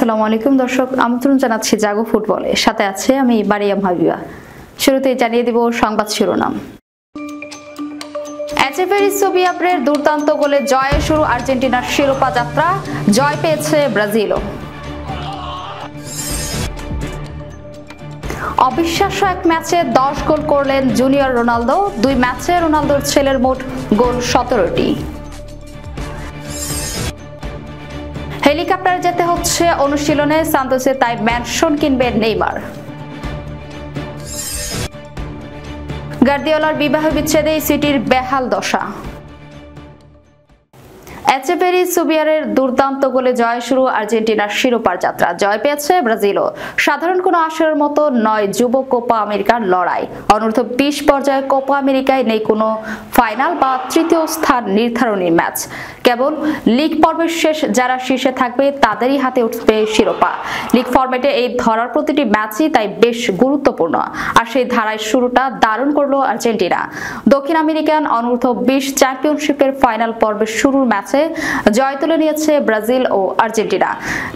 আসসালামু আলাইকুম দর্শক, আমন্ত্রণ জানাচ্ছি জাগো ফুটবলে। সাথে আছে আমি মারিয়াম হাবিবা। শুরুতেই জানিয়ে দিব সংবাদ শিরোনাম। এচেভেরি সুবিয়াপ্রের দুর্দান্ত গোলে জয়ে শুরু আর্জেন্টিনার শিরোপা যাত্রা, জয় পেয়েছে ব্রাজিলও। অবিশ্বাস্য এক ম্যাচে 10 গোল করলেন জুনিয়র রোনালদো। 2 ম্যাচে রোনালদোর ছেলের মোট গোল 17টি। হেলিকপ্টারে যেতে হচ্ছে অনুশীলনে সান্তোসে, তাই ম্যানশন কিনবে নেইমার। গার্দিওলার বিবাহ বিচ্ছেদে সিটির বেহাল দশা। এচেভেরি সুবিয়ারের দুর্দান্ত গোলে জয় শুরু আর্জেন্টিনার শিরোপার যাত্রা, জয় পেয়েছে ব্রাজিলও। সাধারণ কোনো আসরের মতো নয় যুব কোপা আমেরিকার লড়াই। অনূর্ধ্ব 20 পর্যায়ে কোপা আমেরিকায় নেই কোনো ফাইনাল বা তৃতীয় স্থান নির্ধারণী ম্যাচ। কেবল লিগ পর্বের শেষ যারা শীর্ষে থাকবে তাদেরই হাতে উঠবে শিরোপা। লিগ ফরম্যাটে এই ধরার প্রতিটি ম্যাচই তাই বেশ গুরুত্বপূর্ণ, আর সেই ধারায় শুরুটা দারুণ করলো আর্জেন্টিনা। দক্ষিণ আমেরিকান অনূর্ধ্ব 20 চ্যাম্পিয়নশিপের ফাইনাল পর্বের শুরুর ম্যাচে জয় তুলে নিয়েছে ব্রাজিল ও আর্জেন্টিনা।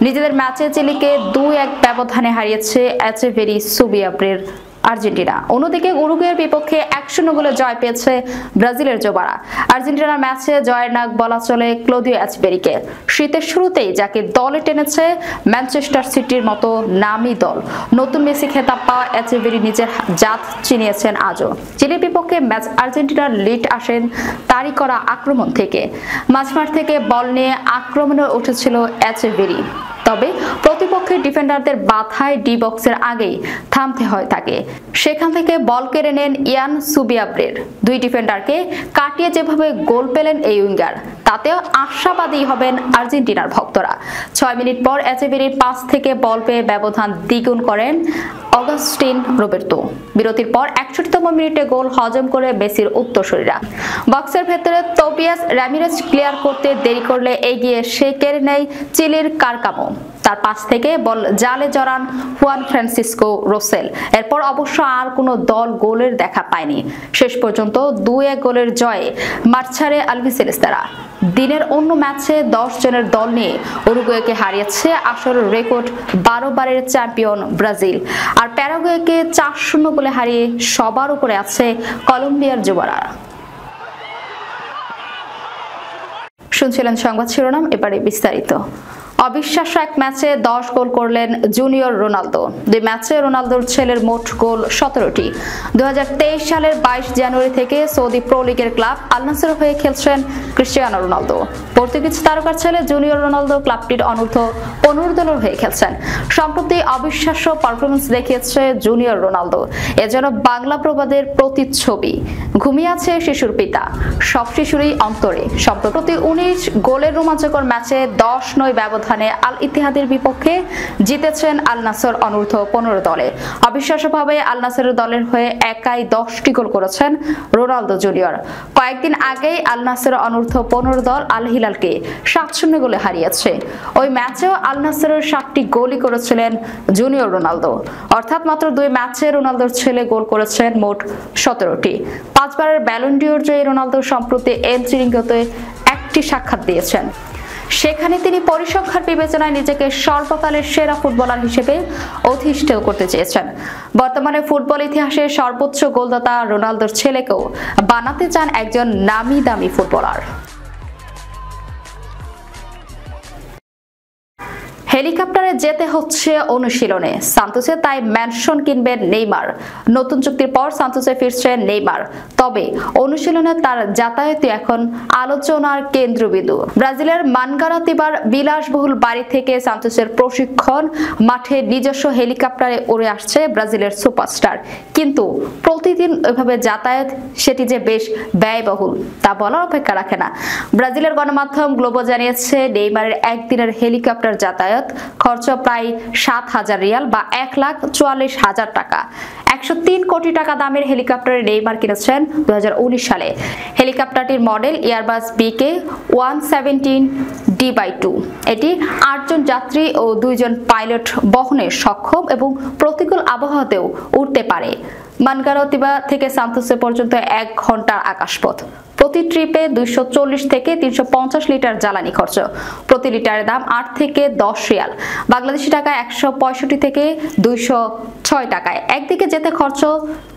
নিজেদের ম্যাচে চিলিকে 2-1 ব্যবধানে হারিয়েছে এচেভেরি সুবিয়াপ্রের আর্জেন্টিনা। অন্যদিকে উরুগুয়ের বিপক্ষে 1-0 গোলে জয় পেয়েছে ব্রাজিলের যুবারা। আর্জেন্টিনার ম্যাচে জয়ের নাক বলা চলে ক্লদিও এচেভেরিকে। শীতের শুরুতেই যাকে দলে টেনেছে ম্যানচেস্টার সিটির মতো নামি দল। নতুন মেসি খেতাব পাওয়া এচেভেরি নিজের জাত চিনিয়েছেন আজও। চিলির বিপক্ষে ম্যাচ আর্জেন্টিনার লিড আসেন তারই করা আক্রমণ থেকে। মাঝমাঠ থেকে বল নিয়ে আক্রমণে উঠেছিল এচেভেরি, তবে প্রতিপক্ষের ডিফেন্ডারদের বাধায় ডি বক্সের আগেই থামতে হয় তাকে। সেখান থেকে বল কেড়ে নেন ইয়ান সুবিয়াপ্রের। 2 ডিফেন্ডারকে কাটিয়ে যেভাবে গোল পেলেন এই উইঙ্গার, তাতেও আশাবাদী হবেন আর্জেন্টিনার ভক্তরা। 6 মিনিট পর এচেভেরির পাস থেকে বল পেয়ে ব্যবধান দ্বিগুণ করেন অগাস্টিন রোবের্তো। বিরতির পর 61তম মিনিটে গোল হজম করে মেসির উত্তরসূরিরা। বক্সের ভেতরে তোবিয়াস রামিরেজ ক্লিয়ার করতে দেরি করলে এগিয়ে সে কেড়ে নেয় চিলির কারকামো। তার পাস থেকে বল জালে জড়ান হুয়ান ফ্রান্সিসকো রোসেল। এরপর অবশ্য আর কোনো দল গোলের দেখা পায়নি। শেষ পর্যন্ত 2-1 গোলের জয়ে মাঠ ছাড়ে আলবিসেলেস্তারা। দিনের অন্য ম্যাচে 10 জনের দল নিয়ে উরুগুয়েকে হারিয়েছে আসরের রেকর্ড 12 বারের চ্যাম্পিয়ন ব্রাজিল। আর প্যারাগুয়েকে 4-0 গোলে হারিয়ে সবার উপরে আছে কলম্বিয়ার যুবরা। শুনছিলেন সংবাদ শিরোনাম, এবারে বিস্তারিত। অবিশ্বাস্য এক ম্যাচে 10 গোল করলেন জুনিয়র রোনালদো। 2 ম্যাচে রোনালদোর ছেলের মোট গোল 17টি। 2023 সালের 22 জানুয়ারি থেকে সৌদি প্রো লিগের ক্লাব আল নাসের হয়ে খেলছেন ক্রিস্টিয়ানো রোনালদো। পর্তুগিজ তারকার ছেলে জুনিয়র রোনালদো ক্লাবটির অনূর্ধ্ব 15 দলের হয়ে খেলছেন। সম্প্রতি অবিশ্বাস্য পারফরমেন্স দেখিয়েছে জুনিয়র রোনালদো। এজন্য বাংলা প্রবাদের প্রতিচ্ছবি। ঘুমিয়ে আছে শিশুর পিতা, সব শিশুরই অন্তরে। সম্প্রতি 19 গোলের রোমাঞ্চকর ম্যাচে 10-9 ব্যবধানে আল ইতিহাদের বিপক্ষে জিতেছেন আল নাসর অনূর্ধ্ব 15 দলে। অবিশ্বাস্যভাবে আল নাসরের দলের হয়ে একাই 10টি গোল করেছেন রোনালদো জুনিয়র। কয়েকদিন আগেই আল নাসর অনূর্ধ্ব 15 দল আল হিলালকে 7-0 গোলে হারিয়েছে। ওই ম্যাচেও আল নাসরের 7টি গোলই করেছিলেন জুনিয়র রোনালদো। অর্থাৎ মাত্র 2 ম্যাচে রোনালদোর ছেলে গোল করেছেন মোট 17টি। 5 বারের ব্যালন ডিওর জয়ী রোনালদো সম্প্রতি এল চিরিঙ্গোতে একটি সাক্ষাৎ দিয়েছেন। সেখানে তিনি পরিসংখ্যার বিবেচনায় নিজেকে সর্বকালের সেরা ফুটবলার হিসেবে অধিষ্ঠিত করতে চেয়েছেন। বর্তমানে ফুটবল ইতিহাসে সর্বোচ্চ গোলদাতা রোনালদোর ছেলেকেও বানাতে চান একজন নামি দামি ফুটবলার। হেলিকপ্টারে যেতে হচ্ছে অনুশীলনে সান্তোসে, তাই ম্যানশন কিনবেন নেইমার। নতুন চুক্তির পর সান্তোসে ফিরছেন নেইমার, তবে অনুশীলনে তার যাতায়াতই এখন আলোচনার কেন্দ্রবিন্দু। ব্রাজিলের মানগারাতিবার বিলাসবহুল বাড়ি থেকে সান্তোসের প্রশিক্ষণ মাঠে নিজস্ব হেলিকপ্টারে উড়ে আসছে ব্রাজিলের সুপারস্টার। কিন্তু প্রতিদিন এভাবে যাতায়াত, সেটি যে বেশ ব্যয়বহুল তা বলার অপেক্ষা রাখে না। ব্রাজিলের গণমাধ্যম গ্লোবো জানিয়েছে নেইমারের একদিনের হেলিকপ্টার যাতায়াত খরচ প্রায় 7,000 রিয়াল বা 1,44,000 টাকা। 103 কোটি টাকা দামের হেলিকপ্টারে নেইমার কিনেছেন 2019 সালে। হেলিকপ্টারটির মডেল এয়ারবাস বিকে 117D/2। এটি 8 জন যাত্রী ও 2 জন পাইলট বহনে সক্ষম এবং প্রতিকূল আবহাওয়াতেও উড়তে পারে। মানগারাতিবা থেকে সান্তোসে পর্যন্ত 1 ঘন্টার আকাশপথ। প্রতি ট্রিপে 240 থেকে 350 লিটার জ্বালানি খরচ, প্রতি লিটারের দাম 8 থেকে 10 রিয়াল, বাংলাদেশি টাকায় 165 থেকে 206 টাকায়। একদিকে যেতে খরচ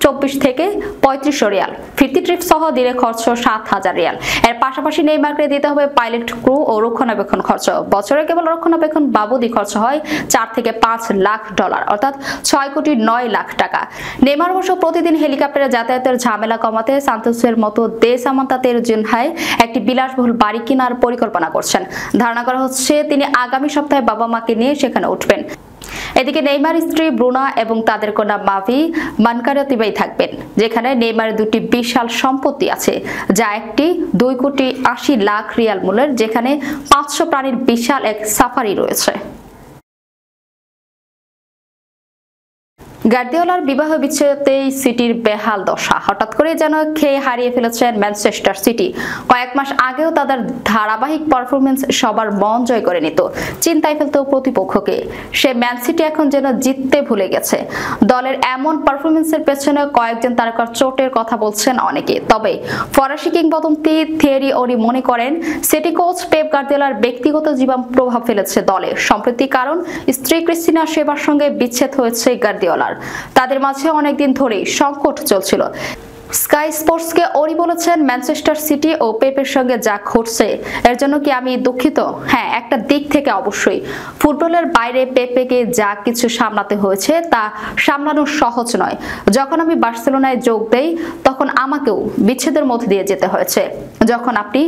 24 থেকে 35 রিয়াল, ফিরতি ট্রিপ সহ দিনে খরচ 7000 রিয়াল। এর পাশাপাশি নেইমারকে দিতে হবে পাইলট, ক্রু ও রক্ষণাবেক্ষণ খরচ। বছরে কেবল রক্ষণাবেক্ষণ বাবদই খরচ হয় 4 থেকে 5 লাখ ডলার, অর্থাৎ 6 কোটি 9 লাখ টাকা। নেইমার অবশ্য প্রতিদিন হেলিকপ্টারে যাতায়াতের ঝামেলা কমাতে সান্তোসের মতো দেশামান্তাতের জন্হায় একটি বিলাসবহুল বাড়ি কেনার পরিকল্পনা করছেন। ধারণা করা হচ্ছে তিনি আগামী সপ্তাহে বাবা মাকে নিয়ে সেখানে উঠবেন। এদিকে নেইমার স্ত্রী ব্রুনা এবং তাদের কন্যা মাভি মানকারাতিবাই থাকবেন, যেখানে নেইমারের দুটি বিশাল সম্পত্তি আছে, যা একটি 2 কোটি 80 লাখ রিয়াল মূল্যের, যেখানে 500 প্রাণীর বিশাল এক সাফারি রয়েছে। গার্দিওলার বিবাহ বিচ্ছেদেই সিটির বেহাল দশা। হঠাৎ করে যেন খেয়ে হারিয়ে ফেলেছেন ম্যানচেস্টার সিটি। কয়েক মাস আগেও তাদের ধারাবাহিক পারফরমেন্স সবার মন জয় করে নিত, চিন্তায় ফেলত প্রতিপক্ষকে। সে ম্যান সিটি এখন যেন জিততে ভুলে গেছে। দলের এমন পারফরমেন্সের পেছনে কয়েকজন তারকার চোটের কথা বলছেন অনেকে। তবে ফরাসি কিংবদন্তি থিয়েরি ওরি মনে করেন সিটি কোচ পেপ গার্দিওলার ব্যক্তিগত জীবন প্রভাব ফেলেছে দলে। সম্প্রতি কারণ স্ত্রী ক্রিস্টিনা সেবার সঙ্গে বিচ্ছেদ হয়েছে গার্দিওলার। তাদের মাঝে অনেকদিন ধরেই সংকট চলছিল। স্কাই স্পোর্টসকে ওরি বলেছেন, ম্যানচেস্টার সিটি ও পেপের সঙ্গে যা ঘটছে এর জন্য কি আমি দুঃখিত? হ্যাঁ, একটা দিক থেকে অবশ্যই। ফুটবলের বাইরে পেপেকে যা কিছু সামলাতে হয়েছে তা সামলানো সহজ নয়। যখন আমি বার্সেলোনায় যোগ দেই তখন আমাকেও বিচ্ছেদের মধ্যে দিয়ে যেতে হয়েছে। যখন আপনি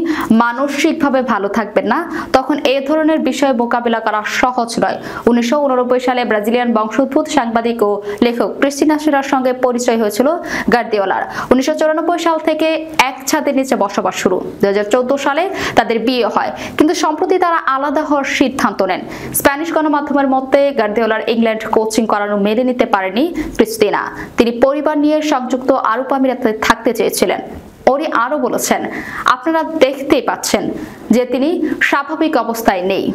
মানসিকভাবে ভালো থাকবেন না তখন এই ধরনের বিষয় মোকাবিলা করা সহজ নয়। 1989 সালে ব্রাজিলিয়ান বংশোদ্ভূত সাংবাদিক ও লেখক ক্রিস্টিনা সেরার সঙ্গে পরিচয় হয়েছিল গার্দিওলার। 1994 সাল থেকে এক ছাদের নিচে বসবাস শুরু। 2014 সালে তাদের বিয়ে হয়, কিন্তু সম্প্রতি তারা আলাদা হওয়ার সিদ্ধান্ত নেন। স্প্যানিশ গণমাধ্যমের মতে গার্দিওলার ইংল্যান্ড কোচিং করানো মেনে নিতে পারেনি ক্রিস্টিনা। তিনি পরিবার নিয়ে সংযুক্ত আরব আমিরাতে থাকতে চেয়েছিলেন। ওরি আরো বলেছেন, আপনারা দেখতেই পাচ্ছেন যে তিনি স্বাভাবিক অবস্থায় নেই।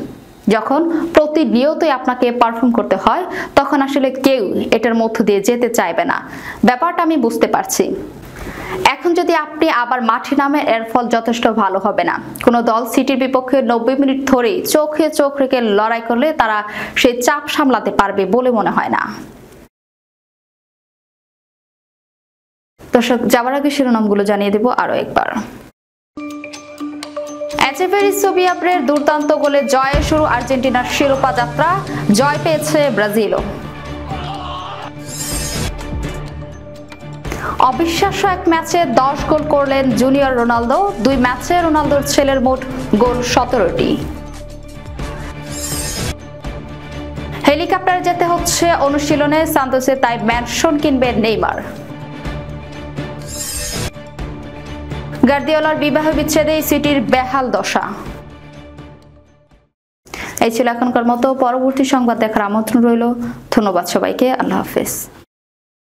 যখন প্রতিনিয়তই আপনাকে পারফর্ম করতে হয় তখন আসলে কেউ এটার মধ্য দিয়ে যেতে চাইবে না। ব্যাপারটা আমি বুঝতে পারছি। এখন যদি আপনি আবার মাঠে নামেন এর ফল যথেষ্ট ভালো হবে না। কোন দল সিটির বিপক্ষে 90 মিনিট ধরেই চোখে চোখ রেখে লড়াই করলে তারা সেই চাপ সামলাতে পারবে বলে মনে হয় না। দর্শক, যাবার আগে শিরোনামগুলো জানিয়ে দেব আরো একবার। এচেভেরিসোবিয়াপ্রের দুর্দান্ত গোলে জয়ে শুরু আর্জেন্টিনার শিরোপা যাত্রা, জয় পেয়েছে ব্রাজিলও। অবিশ্বাস্য এক ম্যাচে 10 গোল করলেন জুনিয়র রোনালদো। 2 ম্যাচে রোনালদোর ছেলের মোট গোল 17টি। হেলিকপ্টারে যেতে হচ্ছে অনুশীলনে সান্তোসে, তাই ম্যানশন কিনবেন নেইমার। গার্দিওলার বিবাহ বিচ্ছেদে সিটির বেহাল দশা। এই ছিল এখনকার মতো। পরবর্তী সংবাদ দেখার আমন্ত্রণ রইল। ধন্যবাদ সবাইকে। আল্লাহ হাফেজ।